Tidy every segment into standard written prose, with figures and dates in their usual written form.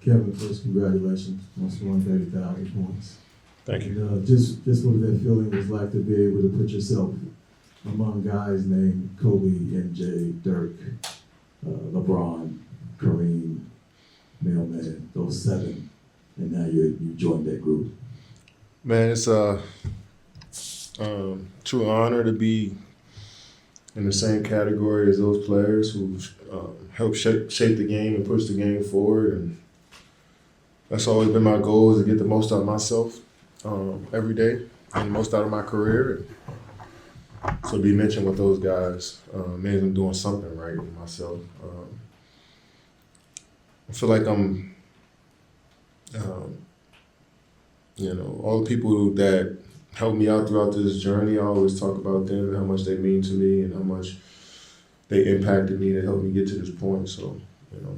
Kevin, first, congratulations on scoring 30,000 points. Thank you. And, just what that feeling was like to be able to put yourself among guys named Kobe, MJ, Dirk, LeBron, Kareem, Mailman, those 7, and now you joined that group. Man, it's a true honor to be in the same category as those players who helped shape the game and push the game forward. And that's always been my goal, is to get the most out of myself every day and the most out of my career. And so to be mentioned with those guys means I'm doing something right with myself. I feel like I'm, all the people that helped me out throughout this journey, I always talk about them and how much they mean to me and how much they impacted me to help me get to this point. So,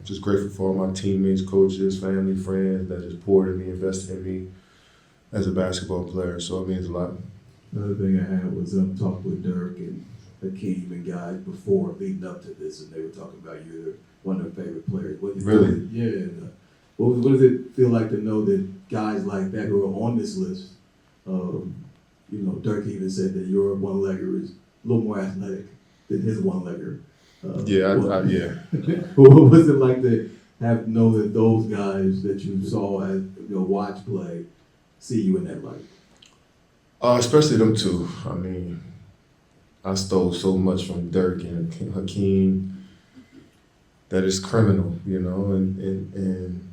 just grateful for all my teammates, coaches, family, friends that just poured in me, invested in me as a basketball player. So it means a lot. Another thing I had was talk with Dirk and Hakeem and guys before leading up to this, and they were talking about you. They're one of their favorite players. Really? Yeah. What does it feel like to know that guys like that who are on this list? Dirk even said that your one-legger is a little more athletic than his one-legger. Yeah. What was it like to know that those guys that you saw as watch play see you in that light? Especially them two. I mean, I stole so much from Dirk and Hakeem that is criminal, and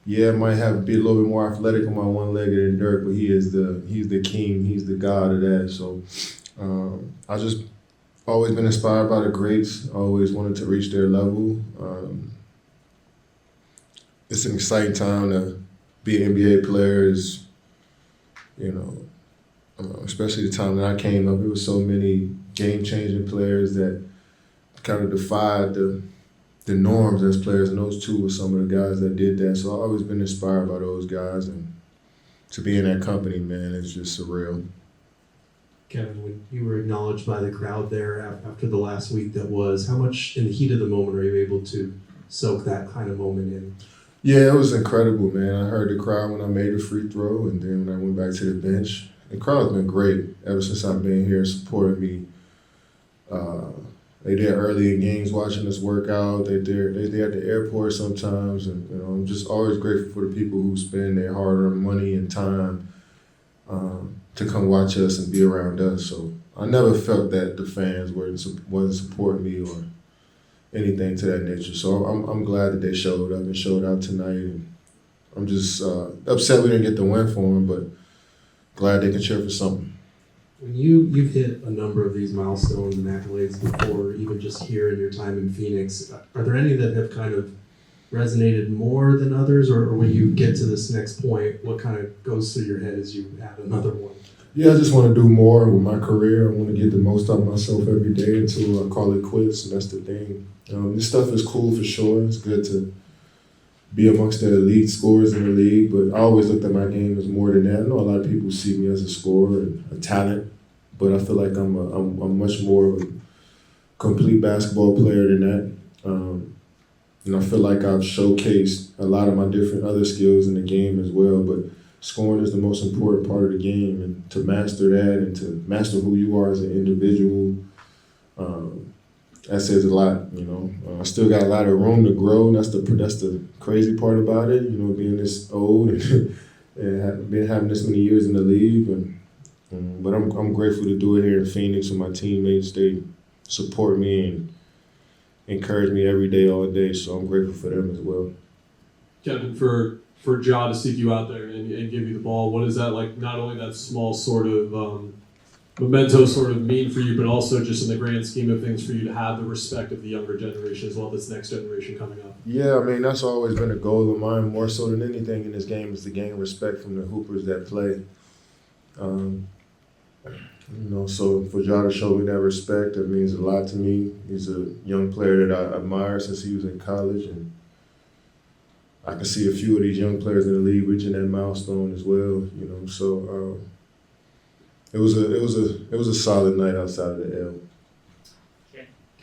yeah, I might have be a little bit more athletic on my one-legger than Dirk, but he's the king, he's the god of that. So I just always been inspired by the greats, always wanted to reach their level. It's an exciting time to be an NBA player, especially the time that I came up. There was so many game-changing players that kind of defied the norms as players, and those two were some of the guys that did that. So I've always been inspired by those guys, and to be in that company, man, it's just surreal. Kevin, when you were acknowledged by the crowd there after the last week that was, how much in the heat of the moment are you able to soak that kind of moment in? Yeah, it was incredible, man. I heard the crowd when I made the free throw, and then when I went back to the bench. The crowd's been great ever since I've been here, supporting me. They there early in games watching us work out. They there at the airport sometimes, and I'm just always grateful for the people who spend their hard-earned money and time to come watch us and be around us. So I never felt that the fans wasn't supporting me or anything to that nature. So I'm glad that they showed up and showed out tonight, and I'm just upset we didn't get the win for them, but glad they can cheer for something. When you've hit a number of these milestones and accolades before, even just here in your time in Phoenix, are there any that have kind of resonated more than others, or when you get to this next point, what kind of goes through your head as you add another one? Yeah, I just want to do more with my career. I want to get the most out of myself every day until I call it quits, and that's the thing. This stuff is cool for sure. It's good to be amongst the elite scorers in the league, but I always looked at my game as more than that. I know a lot of people see me as a scorer and a talent, but I feel like I'm much more of a complete basketball player than that. And I feel like I've showcased a lot of my different other skills in the game as well, but scoring is the most important part of the game, and to master that and to master who you are as an individual, that says a lot, I still got a lot of room to grow, and that's the crazy part about it, being this old and been having this many years in the league. But I'm grateful to do it here in Phoenix with my teammates. They support me and encourage me every day, all day. So I'm grateful for them as well. Kevin, for Ja to seek you out there and give you the ball, what is that like? Not only that small sort of memento sort of mean for you, but also just in the grand scheme of things for you to have the respect of the younger generation as well, this next generation coming up. Yeah, I mean, that's always been a goal of mine, more so than anything in this game, is to gain respect from the hoopers that play. So for Ja to show me that respect, that means a lot to me. He's a young player that I admire since he was in college, and I can see a few of these young players in the league reaching that milestone as well. So it was a solid night outside of the L.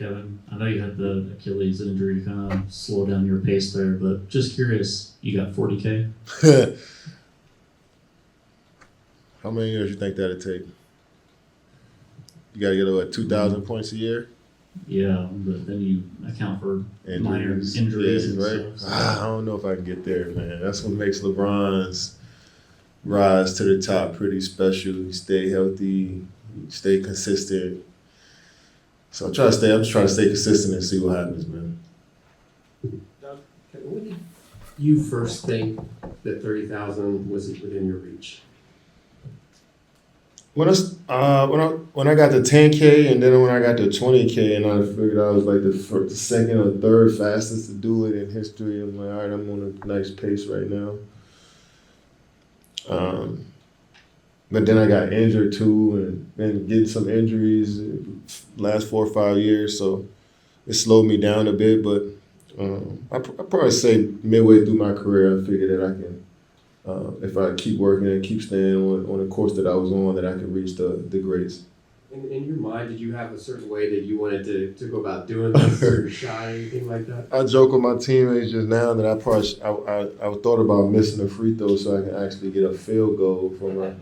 Kevin, I know you had the Achilles injury to kind of slow down your pace there, but just curious, you got 40K? How many years you think that'd take? You gotta get over 2,000 points a year. Yeah, but then you account for minor Injuries, injuries yeah, and right? stuff. I don't know if I can get there, man. That's what makes LeBron's rise to the top pretty special. He stay healthy, he stay consistent. So I'm just trying to stay consistent and see what happens, man. When did you first think that 30,000 was within your reach? When I got the 10K and then when I got the 20K and I figured I was like the second or third fastest to do it in history, I'm like, all right, I'm on a nice pace right now. But then I got injured too, and been getting some injuries last 4 or 5 years, so it slowed me down a bit. But I probably say midway through my career, I figured that I can, if I keep working and keep staying on the course that I was on, that I could reach the greats. In your mind, did you have a certain way that you wanted to go about doing this, or shot, or anything like that? I joke with my teammates just now that I thought about missing a free throw so I can actually get a field goal for my.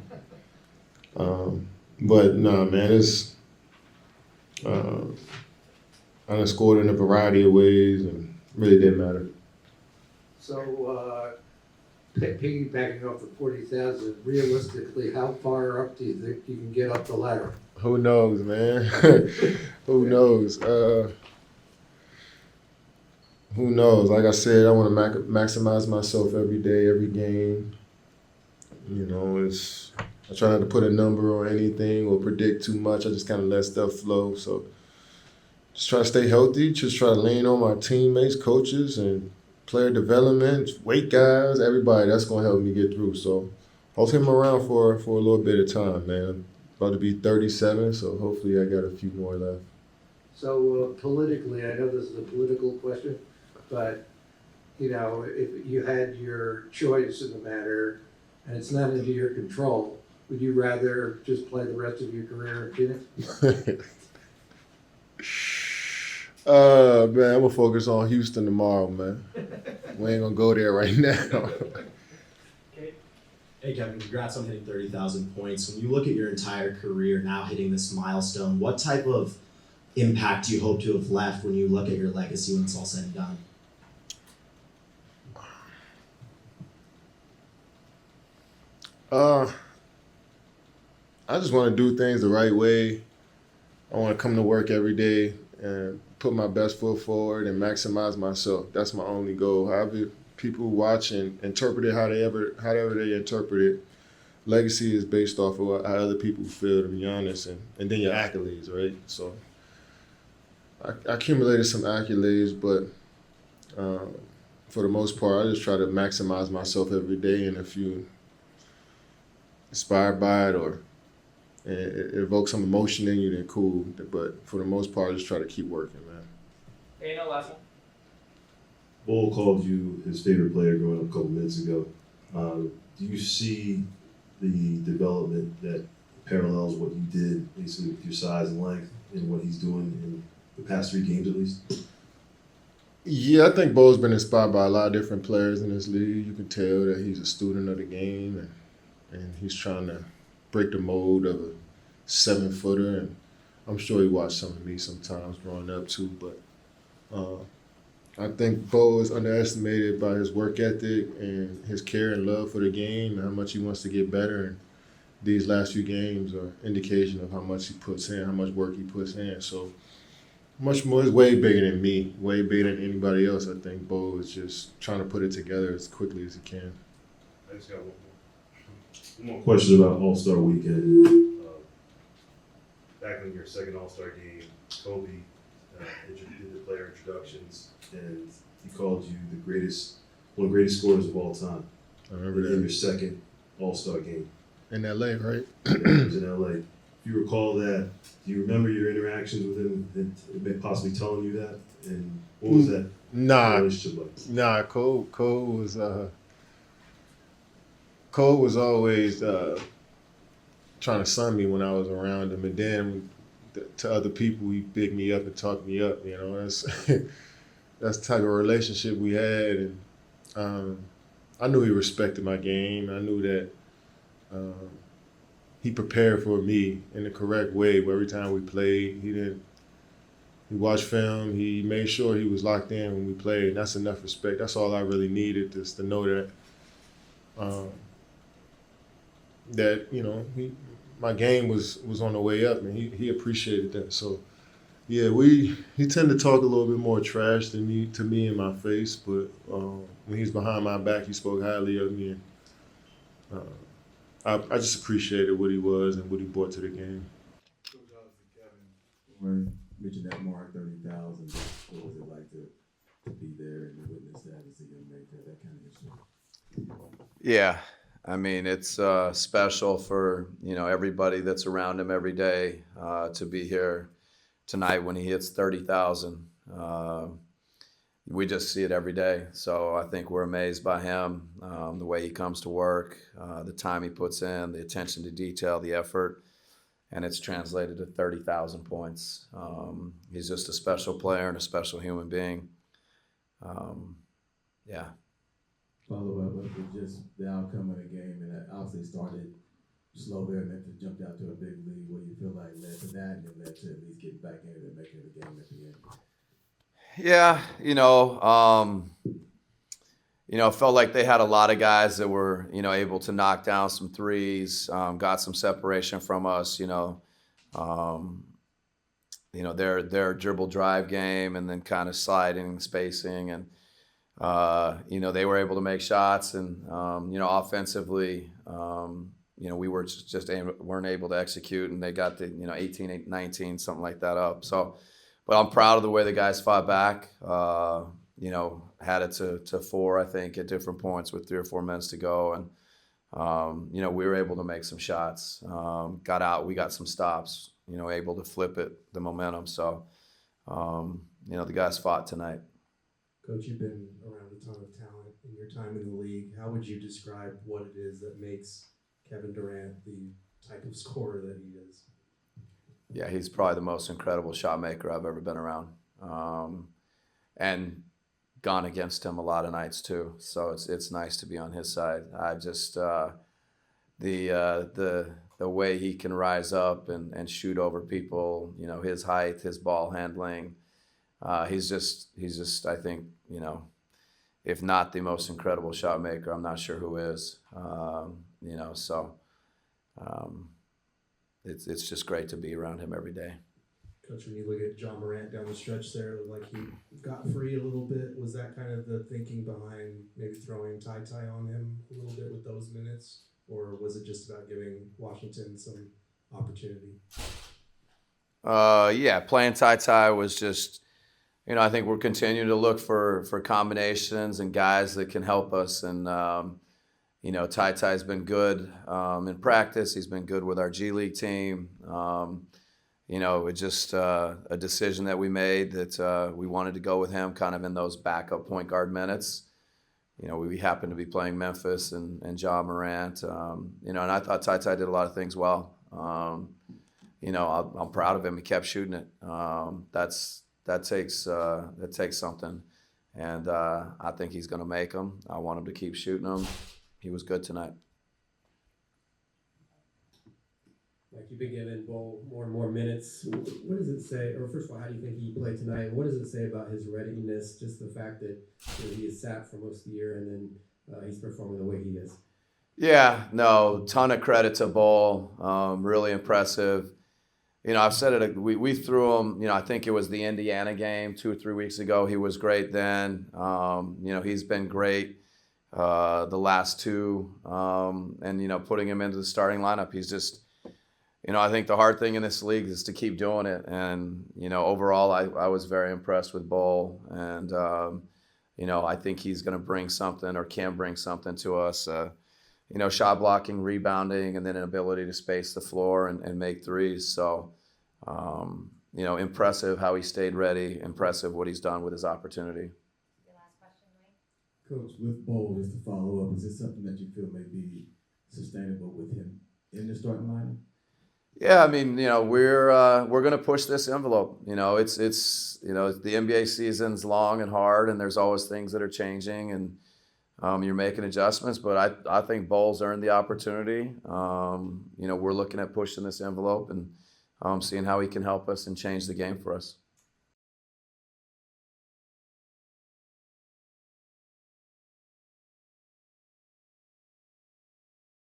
But nah, man, it's I done scored in a variety of ways and really didn't matter. So, piggybacking off the 40,000, realistically, how far up do you think you can get up the ladder? Who knows, man? Who knows? Who knows? Like I said, I want to maximize myself every day, every game. You know, I try not to put a number on anything or predict too much. I just kind of let stuff flow. So just try to stay healthy. Just try to lean on my teammates, coaches, and player development, weight guys, everybody. That's going to help me get through. So hopefully I'm around for a little bit of time, man. About to be 37, so hopefully I got a few more left. So, politically, I know this is a political question, but, you know, if you had your choice in the matter and it's not under your control, would you rather just play the rest of your career in Phoenix? Man, I'm gonna focus on Houston tomorrow, man. We ain't gonna go there right now. Hey Kevin, congrats on hitting 30,000 points. When you look at your entire career now hitting this milestone, what type of impact do you hope to have left when you look at your legacy when it's all said and done? I just want to do things the right way. I want to come to work every day and put my best foot forward and maximize myself. That's my only goal. However people watch and interpret it however they interpret it, legacy is based off of how other people feel, to be honest, and then your accolades, right? So I accumulated some accolades, but for the most part, I just try to maximize myself every day, and if you inspired by it or it evokes some emotion in you, then cool. But for the most part, I just try to keep working, man. Hey, no, last one. Bull called you his favorite player growing up a couple minutes ago. Do you see the development that parallels what you did, basically with your size and length, and what he's doing in the past 3 games at least? Yeah, I think Bo's been inspired by a lot of different players in this league. You can tell that he's a student of the game, and he's trying to break the mold of a 7-footer. And I'm sure he watched some of me sometimes growing up too, but I think Bo is underestimated by his work ethic and his care and love for the game and how much he wants to get better. And these last few games are indication of how much he puts in, how much work he puts in. So much more is way bigger than me, way bigger than anybody else. I think Bo is just trying to put it together as quickly as he can. I just got one more question about All-Star Weekend. Back in your second All-Star game, Kobe did the player introductions, and he called you one of the greatest scorers of all time. I remember in that. your second All-Star game. In LA, right? Yeah, it was in LA. If you recall that, do you remember your interactions with him and possibly telling you that? And what was that relationship like? Nah, Cole was always trying to sun me when I was around him, and then to other people, he picked me up and talked me up. You know, that's that's the type of relationship we had, and I knew he respected my game. I knew that he prepared for me in the correct way. But every time we played, he watched film. He made sure he was locked in when we played. And that's enough respect. That's all I really needed, just to know that that my game was on the way up, and he appreciated that. So yeah, he tend to talk a little bit more trash than me to me in my face, but when he's behind my back, he spoke highly of me, and I just appreciated what he was and what he brought to the game. Coach, obviously, Kevin, when you mentioned that mark 30,000, what was it like to be there and to witness that and see him make that kind of history? Yeah, I mean, it's special for everybody that's around him every day to be here tonight when he hits 30,000. We just see it every day, so I think we're amazed by him, the way he comes to work, the time he puts in, the attention to detail, the effort, and it's translated to 30,000 points. He's just a special player and a special human being. Yeah. Follow up with just the outcome of the game, and that obviously started slow there and then jumped out to a big lead. What do you feel like led to that, and it led to at least getting back in it and making the game at the end? Yeah, it felt like they had a lot of guys that were, able to knock down some threes, got some separation from us, their dribble drive game and then kind of sliding, spacing, and they were able to make shots, and offensively, we were weren't able to execute, and they got the 18, 19, something like that up. So, but I'm proud of the way the guys fought back. Had it to 4, I think, at different points with 3 or 4 minutes to go, and we were able to make some shots. Got out, we got some stops. Able to flip it, the momentum. So, the guys fought tonight. Coach, you've been around a ton of talent in your time in the league. How would you describe what it is that makes Kevin Durant the type of scorer that he is? Yeah, he's probably the most incredible shot maker I've ever been around, and gone against him a lot of nights too. So it's nice to be on his side. I just the way he can rise up and shoot over people. His height, his ball handling. He's just I think if not the most incredible shot maker, I'm not sure who is. It's just great to be around him every day. Coach, when you look at John Morant down the stretch there, it looked like he got free a little bit. Was that kind of the thinking behind maybe throwing Ty on him a little bit with those minutes? Or was it just about giving Washington some opportunity? Yeah, playing Ty was just, I think we're continuing to look for combinations and guys that can help us. And, Ty's been good in practice. He's been good with our G League team. It's just a decision that we made that we wanted to go with him kind of in those backup point guard minutes. We happened to be playing Memphis and John Morant, and I thought Ty did a lot of things well. I'm proud of him. He kept shooting it. That takes something, and I think he's going to make them. I want him to keep shooting them. He was good tonight. Like, you've been giving Bull more and more minutes. What does it say, or first of all, how do you think he played tonight? What does it say about his readiness, just the fact that he is sat for most of the year and then he's performing the way he is? Yeah, no, ton of credit to Bull. Really impressive. I've said it, we threw him, I think it was the Indiana game 2 or 3 weeks ago. He was great then. He's been great the last 2, and, putting him into the starting lineup, he's just, I think the hard thing in this league is to keep doing it. And, overall, I was very impressed with Bull. And, I think he's going to bring something or can bring something to us. Shot blocking, rebounding, and then an ability to space the floor and make threes. So, impressive how he stayed ready. Impressive what he's done with his opportunity. Your last question, Mike? Coach, with Bull, just to follow up, is this something that you feel may be sustainable with him in the starting lineup? Yeah, I mean, we're going to push this envelope. It's the NBA season's long and hard, and there's always things that are changing, and you're making adjustments. But I think Bowles earned the opportunity. We're looking at pushing this envelope and seeing how he can help us and change the game for us.